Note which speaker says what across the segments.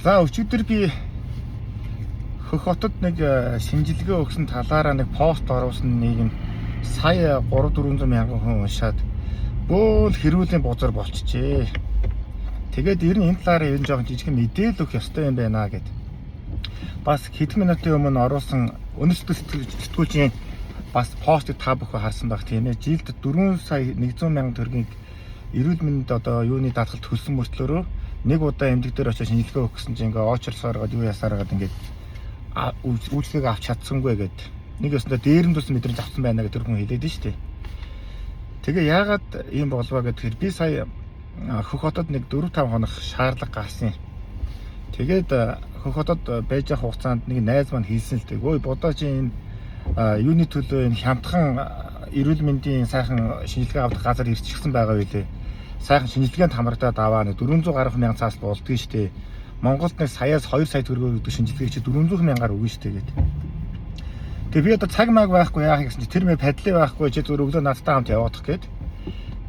Speaker 1: За өчигдөр би Хөх хотод нэг шинжилгээ өгсөн талаараа нэг пост оруулсан нэг нь сая 3-400 мянган хүн уншаад бөөл хэрүүлийн бузар болчихжээ. Тэгээд ер нь энэ талаараа ер нь жоохон жижиг мэдээлэл өгөх ёстой юм байна гэд. Бас хэдэн минутын өмнө оруулсан өнөөдөр сэтгүүлчийн бас постыг та бүхэн харсан байх тийм ээ. Жилд 4 сая 100 мянган төгрөгийг эрүүл мэндэд одоо юуны даатгалд төлсөн мөртлөөрөө нэг удаа эмнэлэг дээр очиж шинжилгээ өгөх гэсэн чинь ингээ оочрсоороод юу ясаараад ингээ үйлчлэгийг авч чадсангүй гэд нэг өстөд дээрэн тус мэдрэмж авсан байна гэдэг хүн хэлээд нь шүү дээ. Тэгээ яагаад ийм болваа гэхээр би сая Хөх хотод нэг 4-5 хоног шаардлага гарсан. Тэгээд Хөх хотод байж явах хугацаанд нэг найз маань хэлсэн л дээ. Ой бодооч энэ юуны төлөө энэ хямдхан эрүүл мэндийн сайхан шинжилгээ авах газар ирчихсэн байгаа байлээ. Сайхан шинжилгээнд хамрагдаад аваа нэг 400 гаруй мянган цаас болдгоо шүү дээ. Монголд нэг саяас 2 сая төгрөгөөр өгдөг шинжилгээг чи 400 мянгаар өгнө шүү дээ гэдэг. Тэгээ би одоо цаг маяг байхгүй яах гэсэн чи тэр мэ падлын байхгүй чи зөв өглөө надтай хамт яваадах гээд.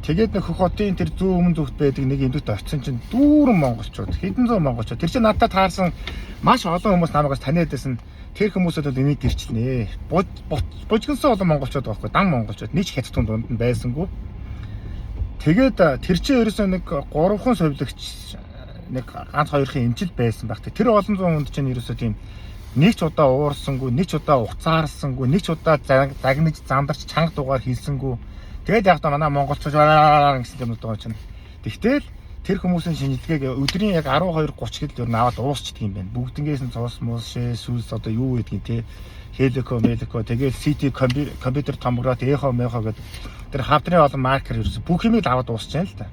Speaker 1: Тэгээд нэг Хөх хотын тэр зүүн өмнө зүгт байдаг нэг эмдэгт очисон чинь дүүрэн монголчууд хэдэн зуун монголчууд тэр чинь надтай таарсан маш олон хүмүүс намайгаас таниад байсан. Тэр хүмүүсүүд бол энийг гэрчилнэ. Бужигнсан олон монголчууд байхгүй дан монголчууд нэг хятадын дунд нь байсангүй. Тэгээд тэр чинь ерөөсөө нэг 3хан совилогч нэг ганц хоёрын эмчил байсан байх. Тэр олон зуун хүнд чинь ерөөсөө тийм нэг ч удаа уурсангүй, нэг ч удаа уцаарсангүй, нэг ч удаа загнаж зандарч чанга дугаар хийсэнгүй. Тэгээд яг та манай монголчууд гэсэн юм байгаа чинь. Тэгтэл тэр хүмүүсийн шинжилгээг өдрийн яг 12:30 хэд л аваад уусчдаг юм байна. Бүгднгээс нь цус мус сүлс одоо юу гэдгийг те хелико тэгээд CT компьютер томографи эхо гэдэг тэр хавдрын олон маркер ерөөсө бүх юмыг аваад уусч байна л да.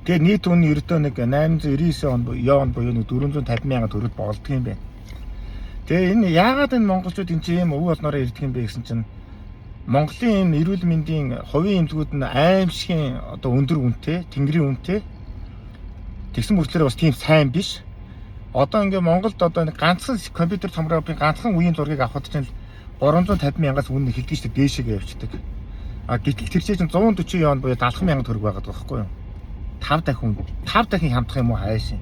Speaker 1: Тэгээд нийт үн ердөө нэг 899 он буюу нэг 450 мянган төгрөг болдго юм байна. Тэгээ энэ яагаад энэ монголчууд энэ чинь өв олноороо ирдэг юм бэ гэсэн чинь Монголын энэ эрүүл мэндийн хувийн эмзэгүүд нь аимшигын одоо өндөр үнэтэй, тэнгэрийн үнэтэй. Тэгсэн мөртлөө бас тийм сайн биш. Одоо ингээ Монголд одоо нэг ганцхан компьютер томографийн ганцхан үеийн зургийг авахд чинь 350 мянгаас үнэ хэлдэж дээшээгээ явчихдаг. Гэтэл тэр чинь 140 он буюу 70 мянган төгрөг байгаад байгаа байхгүй юу? 5 дахин хямдах юм уу хайшин.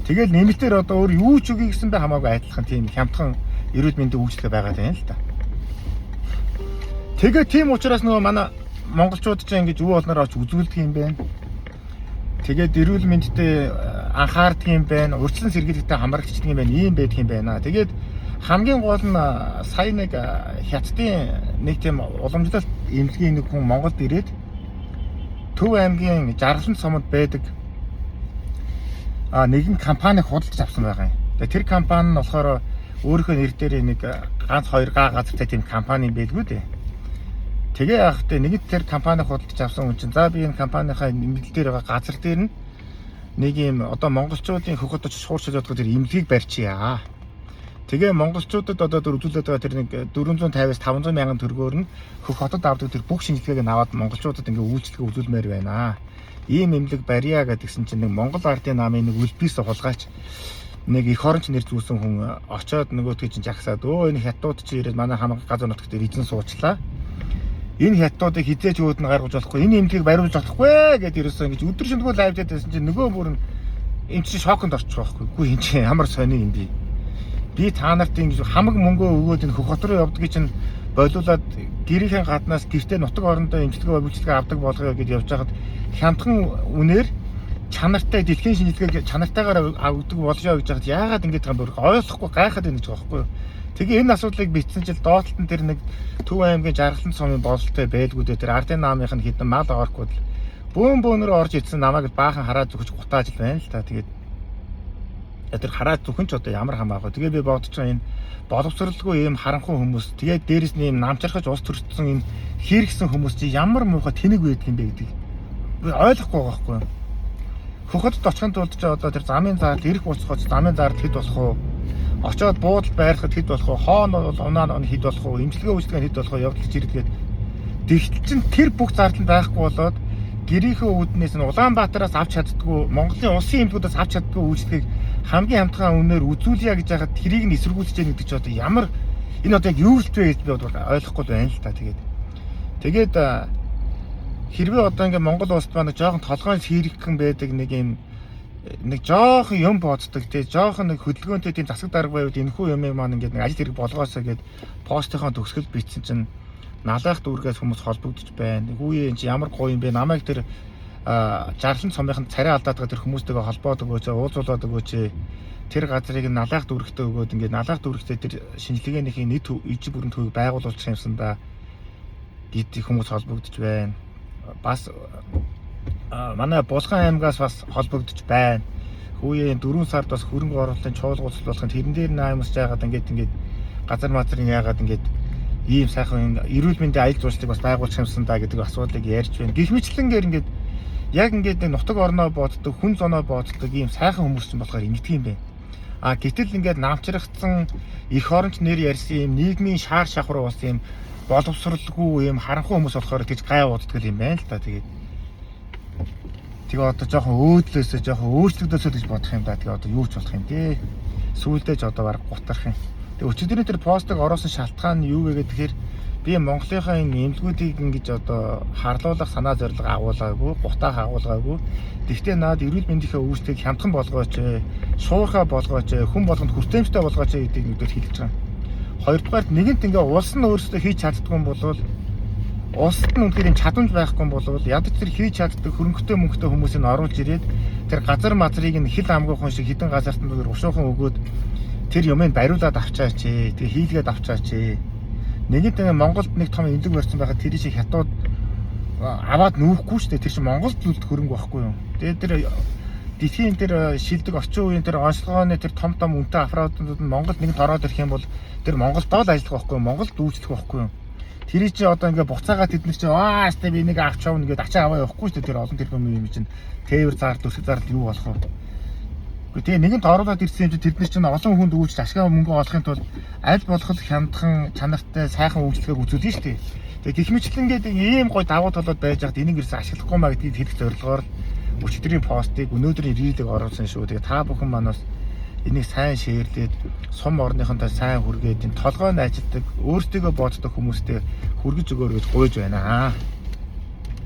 Speaker 1: Тэгэл нэмэлтээр одоо өөр юу ч үгүй гэсэн бэ хамаагүй адилхан тийм хямдхан эрүүл мэндийн үйлчлэг байгаад байна л да. Тэгээ тийм учраас нөгөө манай монголчууд ч ингэж өв олноор авч үзүүлдэг юм байна. Тэгээд эрүүл мэндэд анхаардаг юм байна. Урьдчилан сэргийлэлтэй хамрагддаг юм байна. Ийм байдаг юм байна. Тэгээд хамгийн гол нь сая нэг хятадын нэг тийм уламжлалт эмнэлгийн нэг хүн Монголд ирээд Төв аймгийн Жаргалан сумд байдаг нэгэн компаниг худалдаж авсан байгаа юм. Тэр компани нь болохоор өөрийнхөө нэр дээр нэг ганц 2 газартай тийм компани байлгүй дээ. Тэгээ яахтай нэгд тэр компаниг худалдаж авсан хүн чинь за би энэ компанийнхаа нэмэлт дээр байгаа газар дээр нь нэг юм одоо монголчуудын Хөх хотод шууршиж явдаг тэр эмнэлгийг барьчихъя. Тэгээ монголчуудад одоо үзүүлээд байгаа тэр нэг 450-аас 500 мянган төгрөгөөр нь Хөх хотод авдаг тэр бүх шинжилгээг нь аваад монголчуудад ингээ үйлчлэг үзүүлмээр байна. Ийм эмнэлэг барья гэдгсэн чинь нэг Монгол ардын намын нэг үлбис хулгайч нэг их оронч нэр зүүсэн хүн очоод нөгөөдгөө чинь жагсаад энэ хятадууд чи ирээд манай хамгаалах газар нутагт эзэн суучлаа. Энэ хятадуудыг хизээж өөд нь гаргаж болохгүй, энэ эмнэлгийг бариулж болохгүй гэдээ ерөөсөө ингэж өдөр шөнөгүй лайв дээдсэн чинь нөгөө бүр энэ чинь шоконд орчих واخгүй. Үгүй энэ чинь ямар сони юм бэ? Би та нарт ингэж хамаг мөнгөө өгөөд энэ Хөх хот руу явдгийг чинь болиулаад гэрийнхэн гаднаас гэртээ нутаг орондоо эмчилгээ үйлчлэгээ авдаг болгоё гэж явж байхад хямдхан үнээр чанартай дэлхийн шинжилгээг чанартайгаар авдаг болжоо гэж яагаад яагаад ингэж байгаа юм бэ? Ойлгохгүй гайхаад байна гэж байгаа байхгүй юу? Тэгээ энэ асуудлыг битсэн жил доотлолт нь тэр нэг Төв аймгийн Жаргалан сумын бололтой байлгүй дээ. Тэр ардын наамынх нь хэдэн мал орхгүй л бөөнөөр орж ирсэн намайг баахан хараад зүгж гутааж л байна л та. Тэгээд тэр хараад зүхэн ч одоо ямар хамаагүй. Тэгээ би бодож байгаа энэ боловсралгүй ийм харанхуй хүмүүс тэгээд дээрэс нь ийм намчархаж ус төрсөн энэ хийргсэн хүмүүс чи ямар муухай тэнэг байдаг юм бэ гэдэг би ойлгохгүй байгаа байхгүй юу? Хөх хотод очихын тулд ч одоо тэр замын зардал ирэх буцахад замын зардал хэд болох вэ? Очоод буудал байрлахад хэд болох вэ? Хоон бол унаа хэд болох вэ? Имчилгээ үйлчлэг хэд болох вэ? Явдал чирдгээд тэгтэл чин тэр бүх зардал байхгүй болоод гэрийнхээ үүднээс нь Улаанбаатараас авч чаддгүй Монголын улсын эмнэлгүүдээс авч чаддгүй үйлчлэгийг хамгийн хямдхан үнээр үзүүлье гэж яхад тэрийг нь эсэргүүцэж яах гэдэг чи одоо ямар энэ одоо яг юу л вэ гэж би ойлгохгүй байна л та. Тэгээд хэрвээ одоо ингээ Монгол улсад маань жоохон толгойн сэргхэн байдаг нэг юм нэг жоохон юм боддог тий жоохон нэг хөдөлгөөнтэй тийм засаг дарга байвал энэхүү юмыг маань ингээд нэг ажил хэрэг болгоосоо гэд постынхаа төгсгөл бичсэн чинь налах дүүргээс хүмүүс холбогдож байна. Үгүй энэ чи ямар гоё юм бэ? Намайг тэр жарлан цомынханд царай алдаад байгаа тэр хүмүүстэйгээ холбоод өгөөч, уулзуулаад өгөөч. Тэр газрыг налах дүүрэгтээ өгөөд ингээд налах дүүрэгтээ тэр шинжилгээнийхээ нийт ижи бүрэн төвийг байгуулуулчих юмсан да гэдэг хүмүүс холбогдож байна. Бас манай Булган аймгаас бас холбогдож байна. Хүүе 4 сард бас хөрөнгө оруулалтын чуулгуулалт болох тэрэн дээр наймарч жаагаад ингээд газар мазрын яагаад ингээд ийм сайхан эрүүл мэндийн аялал жуулчлалыг бас байгуулах юмсан да гэдэг асуудлыг ярьж байна. Гэх мэтлэнгээр ингээд яг ингээд нутаг орноо боддог, хүн зоноо боддог ийм сайхан хүмүүс ч болохоор ингэдэг юм байна. Гэтэл ингээд намчрагдсан эх оронч нэр ярьсан ийм нийгмийн шаар шахар бас ийм боловсралгүй ийм харанхуй хүмүүс болохоор тэгж гай боддог юм байна л да. Тэгээ одоо жоохон өөдлөөсөө жоохон өөрчлөгдөөсөө гэж бодох юм да. Тэгээ одоо юу ч болох юм те. Сүүлдээ ч одоо бараг гутарх юм. Тэгээ өчигдрийн тэр постыг оруулсан шалтгаан нь юу вэ гэхээр би Монголынхаа энэ эмнэлгүүдийг ингэж одоо харлуулах санаа зорилго агуулгаагүй, гутаах агуулгаагүй. Тэгвэл наад эрүүл мэндийнхээ үүрэгтийг хямдхан болгооч, шуурхаа болгооч, хүн болгонд хүртээмжтэй болгооч гэдгийг нүдээр хэлж байгаа. Хоёрдугаард нэгэнт ингээ улс нь өөрсдөө хийж чаддгүй юм бол улсад нь үнэхээр юм чадамж байхгүй бол ядаж тэр хийж чаддаг хөрөнгөтэй мөнгөтэй хүмүүсийг оруулж ирээд тэр газар мазрыг нь хил амгүйхан шиг хідэн газартанд уршуухан өгөөд тэр юмыг бариулаад авчаач. Тэгээ хийлгээд авчаач. Нэгэнт Монголд нэг том имлэг барьсан байхад тэр шиг хятад аваад нүүхгүй шүү дээ. Тэр чинь Монголд л хөрөнгө байхгүй юу. Тэгээ тэр дэлхийн тэр шилдэг орчин үеийн тэр онцлогооны тэр том үнэтэй аппаратууд нь Монголд нэгэнт ороод ирэх юм бол тэр Монголдоо л ажиллах байхгүй юу. Монголд үйлчлэх байхгүй юу. Тэр чи одоо ингээ буцаагаад тэд нар чи аастай би нэг авч явна гэдэг ачаа аваа явахгүй шүү дээ. Тэр олон тэрбум юм чинь тээвэр зар төсөв зар юу болох вэ? Гэхдээ нэгэнт оруулаад ирсэн юм чи тэд нар чинь олон хүнд үйлчлж ашгаа мөнгө олохын тулд аль болох хямдхан чанартай сайхан үйлчлэгийг үзүүлнэ шүү дээ. Тэгээ гэх мэтлэнгээд ийм гоё давуу талууд байж хаад энийг ерөөс ашиглахгүй маа гэдгийг хэлэх зорилгоор өчигдрийн постыг өнөөдрийн рилийг оруулсан шүү. Тэгээ та бүхэн манаас энийг сайн шеэрлээд сум орныхонтой сайн хүргээд энэ толгойн ажилтдаг өөртөө боддог хүмүүстэй хүргэж өгөөрэй гэж гуйж байна.